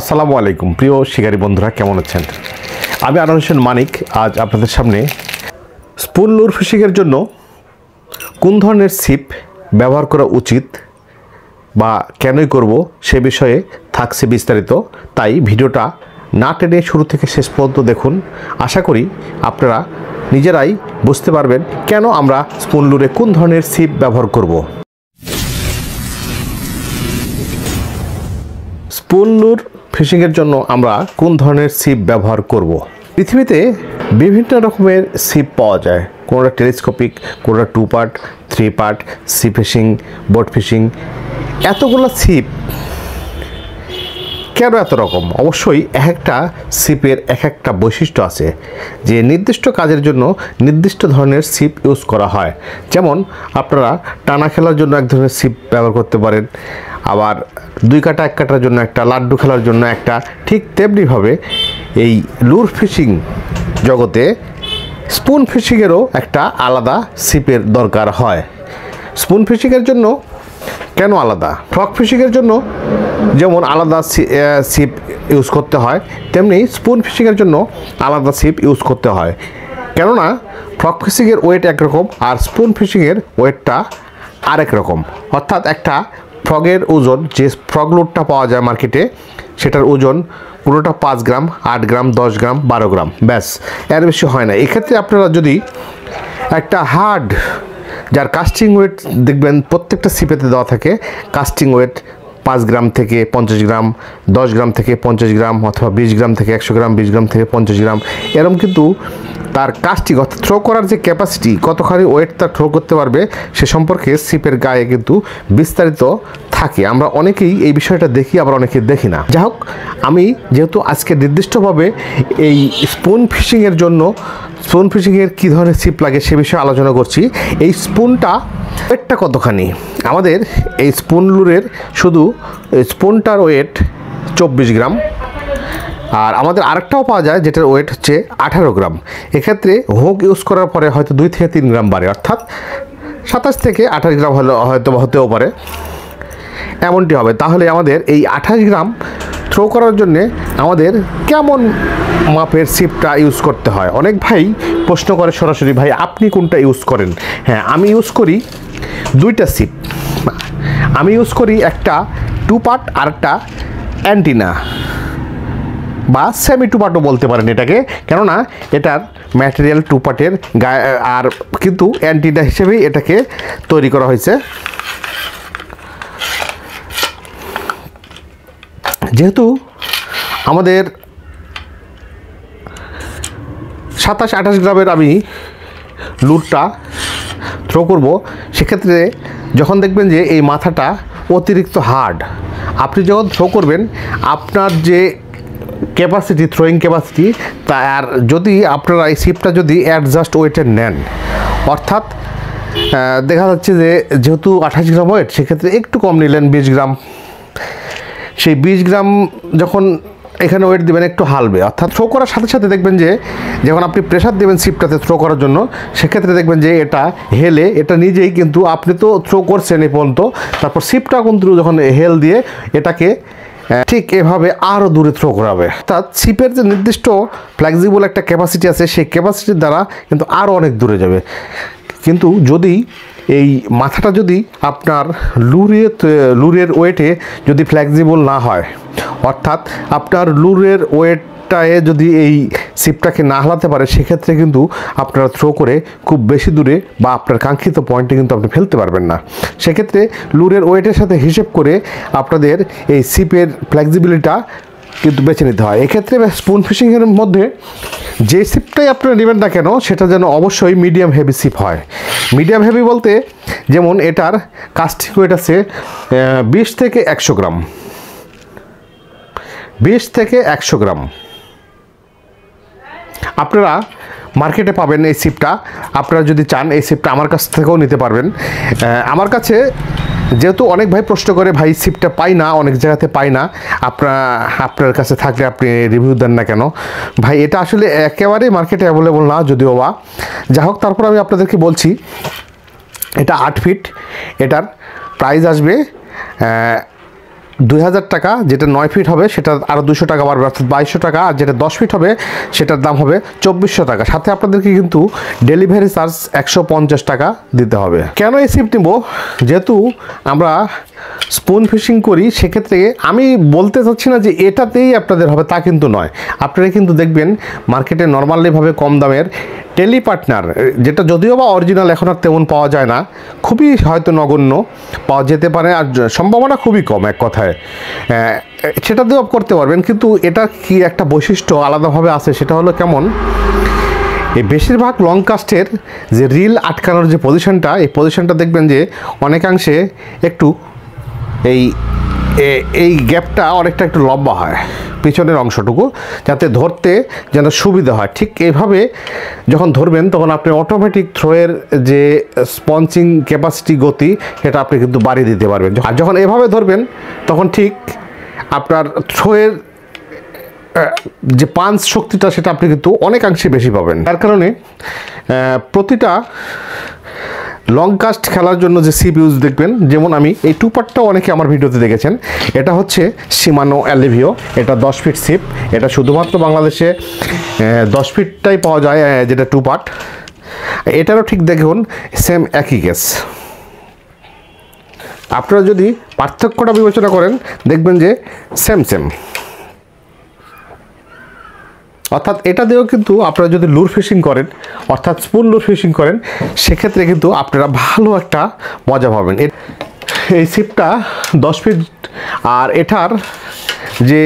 আসসালামু আলাইকুম প্রিয় শিকারী বন্ধুরা, কেমন আছেন? আমি আনোয়ার হোসেন মানিক আজ আপনাদের সামনে স্পুন লুর ফিশিংয়ের জন্য কোন ধরনের ছিপ ব্যবহার করা উচিত বা কেনই করব সে বিষয়ে থাকছে বিস্তারিত। তাই ভিডিওটা না টেনে শুরু থেকে শেষ পর্যন্ত দেখুন। আশা করি আপনারা নিজেরাই বুঝতে পারবেন কেন আমরা স্পুন লুরে কোন ধরনের ছিপ ব্যবহার করব। স্পুন লুর ফিশিংয়ের জন্য আমরা কোন ধরনের ছিপ ব্যবহার করব। পৃথিবীতে বিভিন্ন রকমের ছিপ পাওয়া যায়, কোনোটা টেলিস্কোপিক, কোনোটা 2 part, 3 part, sea fishing, boat fishing. এতগুলো ছিপ কেন এত রকম? অবশ্যই এক একটা ছিপের এক একটা বৈশিষ্ট্য আছে, যে নির্দিষ্ট কাজের জন্য নির্দিষ্ট ধরনের ছিপ ইউজ করা হয়। যেমন আপনারা টানা খেলার জন্য এক ধরনের ছিপ ব্যবহার করতে পারেন, আবার 2 কাটা 1 কাটার জন্য একটা, লাড্ডু খেলার জন্য একটা। ঠিক তেমনিভাবে এই লুর ফিশিং জগতে স্পুন ফিশিংয়েরও একটা আলাদা ছিপের দরকার হয়। স্পুন ফিশিংয়ের জন্য কেন আলাদা? ফ্রগ ফিশিংয়ের জন্য যেমন আলাদা ছিপ ইউজ করতে হয়, তেমনি স্পুন ফিশিংয়ের জন্য আলাদা ছিপ ইউজ করতে হয়। কেননা ফ্রগ ফিশিংয়ের ওয়েট একরকম আর স্পুন ফিশিংয়ের ওয়েটটা আরেক রকম। অর্থাৎ একটা ফ্রগের ওজন, যে ফ্রগ লুরটা পাওয়া যায় মার্কেটে, সেটার ওজন পুরোটা 5 গ্রাম, 8 গ্রাম, 10 গ্রাম, 12 গ্রাম, ব্যাস, এর বেশি হয় না। এক্ষেত্রে আপনারা যদি একটা হার্ড, যার কাস্টিং ওয়েট দেখবেন প্রত্যেকটা ছিপেতে দেওয়া থাকে, কাস্টিং ওয়েট 5 গ্রাম থেকে 50 গ্রাম, 10 গ্রাম থেকে 50 গ্রাম, অথবা 20 গ্রাম থেকে 100 গ্রাম, 20 গ্রাম থেকে 50 গ্রাম, এরকম কিন্তু তার কাস্টিং অর্থাৎ থ্রো করার যে ক্যাপাসিটি, কতখানি ওয়েট তার থ্রো করতে পারবে, সে সম্পর্কে ছিপের গায়ে কিন্তু বিস্তারিত থাকে। আমরা অনেকেই এই বিষয়টা দেখি, আবার অনেকে দেখি না। যাই হোক, আমি যেহেতু আজকে নির্দিষ্টভাবে এই স্পুন ফিশিংয়ের জন্য স্পুন ফিশিংয়ের কী ধরনের ছিপ লাগে সে বিষয়ে আলোচনা করছি। এই স্পুনটা ওয়েটটা কতখানি? আমাদের এই স্পুন লুরের শুধু স্পুনটার ওয়েট 24 গ্রাম, আর আমাদের আরেকটাও পাওয়া যায় যেটার ওয়েট হচ্ছে 18 গ্রাম। এক্ষেত্রে হুক ইউজ করার পরে হয়তো 2 থেকে 3 গ্রাম বাড়ে, অর্থাৎ 27 থেকে 28 গ্রাম হতেও পারে, এমনটি হবে। তাহলে আমাদের এই 28 গ্রাম থ্রো করার জন্যে আমাদের কেমন মাপের ছিপটা ইউজ করতে হয়? অনেক ভাই প্রশ্ন করে সরাসরি, ভাই আপনি কোনটা ইউজ করেন? হ্যাঁ, আমি ইউজ করি 2টা ছিপ। আমি ইউজ করি একটা 2 পার্ট আর একটা অ্যান্টিনা, বা সেমি 2 পার্টও বলতে পারেন এটাকে, কেননা এটার ম্যাটেরিয়াল 2 পার্টের গায়ে, আর কিন্তু অ্যান্টিনা হিসেবেই এটাকে তৈরি করা হয়েছে। যেহেতু আমাদের 27-28 গ্রামের আমি লুরটা থ্রো করব, সেক্ষেত্রে যখন দেখবেন যে এই মাথাটা অতিরিক্ত হার্ড, আপনি যখন থ্রো করবেন আপনার যে ক্যাপাসিটি, থ্রোয়িং ক্যাপাসিটি, তার যদি আপনারা এই ছিপটা যদি অ্যাডজাস্ট ওয়েটের নেন, অর্থাৎ দেখা যাচ্ছে যে যেহেতু 28 গ্রাম ওয়েট, সেক্ষেত্রে একটু কম নিলেন 20 গ্রাম, সেই 20 গ্রাম যখন এখানে ওয়েট দেবেন একটু হালবে, অর্থাৎ থ্রো করার সাথে সাথে দেখবেন যে যখন আপনি প্রেশার দেবেন ছিপটাতে থ্রো করার জন্য, সেক্ষেত্রে দেখবেন যে এটা হেলে, এটা নিজেই কিন্তু, আপনি তো থ্রো করছেন এই পর্যন্ত, তারপর ছিপটা কিন্তু যখন হেল দিয়ে এটাকে ঠিক এভাবে আরও দূরে থ্রো করাবে। অর্থাৎ ছিপের যে নির্দিষ্ট ফ্লেক্সিবল একটা ক্যাপাসিটি আছে, সেই ক্যাপাসিটির দ্বারা কিন্তু আরও অনেক দূরে যাবে। কিন্তু যদি এই মাথাটা যদি আপনার লুরের ওয়েটে যদি ফ্লেক্সিবল না হয়, অর্থাৎ আপনার লুরের ওয়েটটায় যদি এই ছিপটাকে না হালাতে পারে, সেক্ষেত্রে কিন্তু আপনারা থ্রো করে খুব বেশি দূরে বা আপনার কাঙ্ক্ষিত পয়েন্টে কিন্তু আপনি ফেলতে পারবেন না। সেক্ষেত্রে লুরের ওয়েটের সাথে হিসেব করে আপনাদের এই ছিপের ফ্লেক্সিবিলিটিটা কিন্তু বেছে নিতে হয়। এক্ষেত্রে স্পুন ফিশিংয়ের মধ্যে যে ছিপটাই আপনারা নেবেন না কেন, সেটা যেন অবশ্যই মিডিয়াম হেভি ছিপ হয়। মিডিয়াম হেভি বলতে যেমন এটার কাস্টিং ওয়েট আছে 20 থেকে 100 গ্রাম, 20 থেকে 100 গ্রাম আপনারা মার্কেটে পাবেন। এই ছিপটা আপনারা যদি চান, এই ছিপটা আমার কাছ থেকেও নিতে পারবেন। আমার কাছে যেহেতু অনেক ভাই প্রশ্ন করে, ভাই ছিপটা পাই না, অনেক জায়গাতে পাই না, আপনার কাছে থাকলে আপনি রিভিউ দেন না কেন? ভাই এটা আসলে একেবারেই মার্কেটে অ্যাভেলেবল না, যদিও বা, যা হোক, তারপর আমি আপনাদেরকে বলছি, এটা 8 ফিট, এটার প্রাইস আসবে 2000 টাকা, যেটা 9 ফিট হবে সেটা আরও 200 টাকা বাড়বে, অর্থাৎ 2200 টাকা। আর যেটা 10 ফিট হবে সেটার দাম হবে 2400 টাকা। সাথে আপনাদেরকে কিন্তু ডেলিভারি চার্জ 150 টাকা দিতে হবে। কেন এই সিপ নিব? যেহেতু আমরা স্পুন ফিশিং করি, সেক্ষেত্রে আমি বলতে চাচ্ছি না যে এটাতেই আপনাদের হবে, তা কিন্তু নয়। আপনারা কিন্তু দেখবেন মার্কেটে নর্মালিভাবে কম দামের টেলি পার্টনার, যেটা যদিও বা অরিজিনাল এখন আর তেমন পাওয়া যায় না, খুবই হয়তো নগণ্য পাওয়া যেতে পারে, আর সম্ভাবনা খুবই কম এক কথায়, সেটা দিয়েও করতে পারবেন। কিন্তু এটা কি একটা বৈশিষ্ট্য আলাদাভাবে আছে, সেটা হলো কেমন, এই বেশিরভাগ লং কাস্টের যে রিল আটকানোর যে পজিশনটা, এই পজিশনটা দেখবেন যে অনেকাংশে একটু এই গ্যাপটা অনেকটা একটু লম্বা হয় পিছনের অংশটুকু, যাতে ধরতে যেন সুবিধা হয়। ঠিক এইভাবে যখন ধরবেন তখন আপনি অটোমেটিক থ্রোয়ের যে স্পঞ্চিং ক্যাপাসিটি, গতি, সেটা আপনি কিন্তু বাড়িয়ে দিতে পারবেন। আর যখন এভাবে ধরবেন তখন ঠিক আপনার থ্রোয়ের যে পাঞ্চ শক্তিটা সেটা আপনি কিন্তু অনেকাংশে বেশি পাবেন। তার কারণে প্রতিটা লং কাস্ট খেলার জন্য যে সিপ ইউজ দেখবেন, যেমন আমি এই টুপারটাও অনেকে আমার ভিডিওতে দেখেছেন, এটা হচ্ছে শিমানো অ্যালিভিও, এটা 10 ফিট সিপ। এটা শুধুমাত্র বাংলাদেশে 10 ফিটটাই পাওয়া যায়, যেটা টুপার। এটারও ঠিক দেখুন সেম একই কেস। আপনারা যদি পার্থক্যটা বিবেচনা করেন দেখবেন যে সেম। অর্থাৎ এটা দিয়েও কিন্তু আপনারা যদি লুর ফিশিং করেন, অর্থাৎ স্পুন লুর ফিশিং করেন, সেক্ষেত্রে কিন্তু আপনারা ভালো একটা মজা পাবেন। এই সিপটা 10 ফিট, আর এটার যে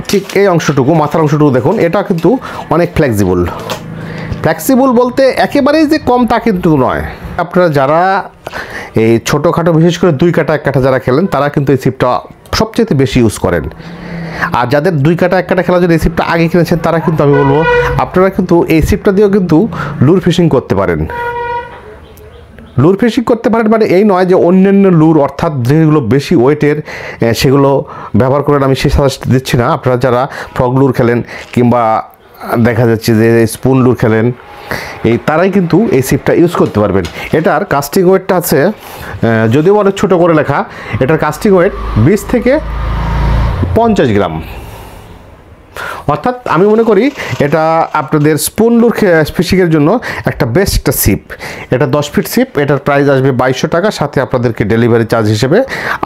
ঠিক এই অংশটুকু, মাথার অংশটুকু দেখুন, এটা কিন্তু অনেক ফ্লেক্সিবল বলতে একেবারেই যে কম তা কিন্তু নয়। আপনারা যারা এই ছোটোখাটো বিশেষ করে 2 কাটা 1 কাটা যারা খেলেন, তারা কিন্তু এই সিপটা সবচেয়ে বেশি ইউজ করেন। আর যাদের 2 কাটা 1 কাটা খেলার জন্য এই সিপটা আগে কিনেছেন, তারা কিন্তু আমি বলবো আপনারা কিন্তু এই সিপটা দিয়েও কিন্তু লুর ফিশিং করতে পারেন। লুর ফিশিং করতে পারেন মানে এই নয় যে অন্যান্য লুর, অর্থাৎ যেগুলো বেশি ওয়েটের সেগুলো ব্যবহার করেন, আমি সেই সাজেস্ট দিচ্ছি না। আপনারা যারা ফ্রগ লুর খেলেন কিংবা দেখা যাচ্ছে যে স্পুন লুর খেলেন, তারাই কিন্তু এই সিপটা ইউজ করতে পারবেন। এটার কাস্টিং ওয়েটটা আছে, যদিও অনেক ছোটো করে লেখা, এটার কাস্টিং ওয়েট 20 থেকে 50 গ্রাম। অর্থাৎ আমি মনে করি এটা আপনাদের স্পুন লুর ফিশিংয়ের জন্য একটা বেস্ট সিপ। এটা 10 ফিট সিপ, এটার প্রাইস আসবে 2200 টাকা। সাথে আপনাদেরকে ডেলিভারি চার্জ হিসেবে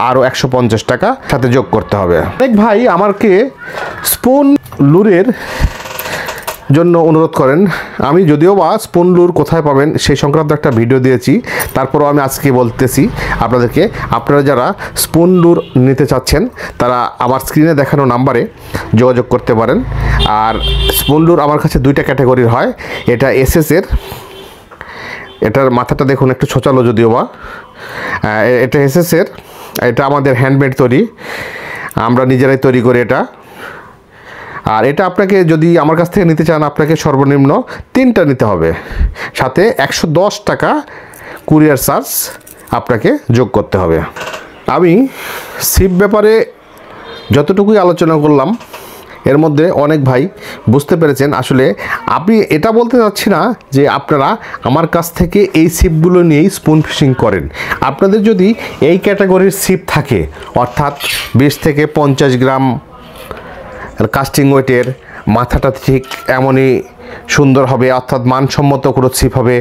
আরও 150 টাকা সাথে যোগ করতে হবে। অনেক ভাই আমাকে স্পুন লুরের জন্য অনুরোধ করেন। আমি যদিও বা স্পুন লুর কোথায় পাবেন সেই সংক্রান্ত একটা ভিডিও দিয়েছি, তারপরও আমি আজকে বলতেছি আপনাদেরকে, আপনারা যারা স্পুন লুর নিতে চাচ্ছেন তারা আমার স্ক্রিনে দেখানো নাম্বারে যোগাযোগ করতে পারেন। আর স্পুন লুর আমার কাছে 2টা ক্যাটাগরির হয়। এটা এসএসের, এটার মাথাটা দেখুন একটু ছোচালো যদিও বা, এটা এসএসের, এটা আমাদের হ্যান্ডমেড তৈরি, আমরা নিজেরাই তৈরি করি এটা। আর এটা আপনাকে যদি আমার কাছ থেকে নিতে চান, আপনাকে সর্বনিম্ন 3টা নিতে হবে, সাথে 110 টাকা কুরিয়ার চার্জ আপনাকে যোগ করতে হবে। আমি সিপ ব্যাপারে যতটুকুই আলোচনা করলাম, এর মধ্যে অনেক ভাই বুঝতে পেরেছেন। আসলে আমি এটা বলতে চাচ্ছি না যে আপনারা আমার কাছ থেকে এই সিপগুলো নিয়েই স্পুন ফিশিং করেন। আপনাদের যদি এই ক্যাটাগরির সিপ থাকে, অর্থাৎ 20 থেকে 50 গ্রাম কাস্টিং ওয়েটের, মাথাটা ঠিক এমনই সুন্দর হবে, অর্থাৎ মানসম্মত কোনো ছিপ হবে,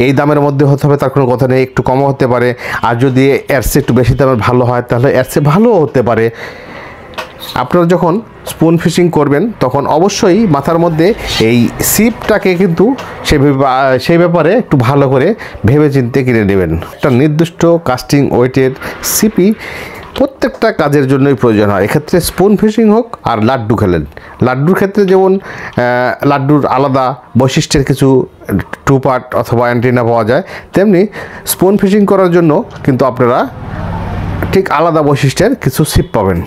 এই দামের মধ্যে হতে হবে তার কোনো কথা নেই, একটু কমও হতে পারে। আর যদি এর চেয়ে একটু বেশি দামের ভালো হয় তাহলে এর চেয়ে ভালোও হতে পারে। আপনারা যখন স্পুন ফিশিং করবেন তখন অবশ্যই মাথার মধ্যে এই সিপটাকে কিন্তু সেই ব্যাপারে একটু ভালো করে ভেবে চিন্তে কিনে নেবেন। একটা নির্দিষ্ট কাস্টিং ওয়েটের সিপি প্রত্যেকটা কাজের জন্যই প্রয়োজন হয়। এক্ষেত্রে স্পুন ফিশিং হোক আর লাড্ডু খেলেন, লাড্ডুর ক্ষেত্রে যেমন লাড্ডুর আলাদা বৈশিষ্ট্যের কিছু টু পার্ট অথবা অ্যান্টিনা পাওয়া যায়, তেমনি স্পুন ফিশিং করার জন্য কিন্তু আপনারা ঠিক আলাদা বৈশিষ্ট্যের কিছু সিপ পাবেন।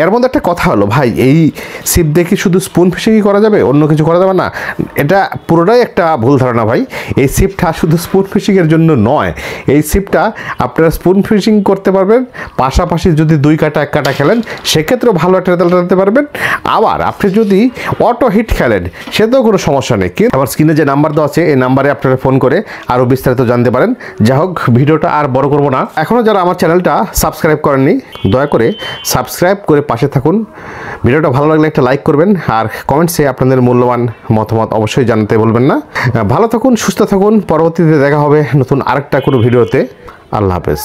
এর মধ্যে একটা কথা হলো ভাই, এই ছিপ দিয়ে কি শুধু স্পুন ফিশিংই করা যাবে, অন্য কিছু করা যাবে না? এটা পুরোটাই একটা ভুল ধারণা ভাই। এই ছিপটা শুধু স্পুন ফিশিংয়ের জন্য নয়। এই ছিপটা আপনারা স্পুন ফিশিং করতে পারবেন, পাশাপাশি যদি 2 কাটা 1 কাটা খেলেন সেক্ষেত্রেও ভালো একটা রেজাল্ট আনতে পারবেন। আবার আপনি যদি অটো হিট খেলেন সেটাও কোনো সমস্যা নেই। কিন্তু আমার স্ক্রিনে যে নাম্বার দেওয়া আছে এই নাম্বারে আপনারা ফোন করে আরও বিস্তারিত জানতে পারেন। যাই হোক, ভিডিওটা আর বড় করব না। এখনও যারা আমার চ্যানেলটা সাবস্ক্রাইব করেননি দয়া করে সাবস্ক্রাইব করে পাশে থাকুন। ভিডিওটা ভালো লাগলে একটা লাইক করবেন, আর কমেন্টসে আপনাদের মূল্যবান মতামত অবশ্যই জানাতে বলবেন না। ভালো থাকুন, সুস্থ থাকুন। পরবর্তীতে দেখা হবে নতুন আরেকটা কোনো ভিডিওতে। আল্লাহ হাফেজ।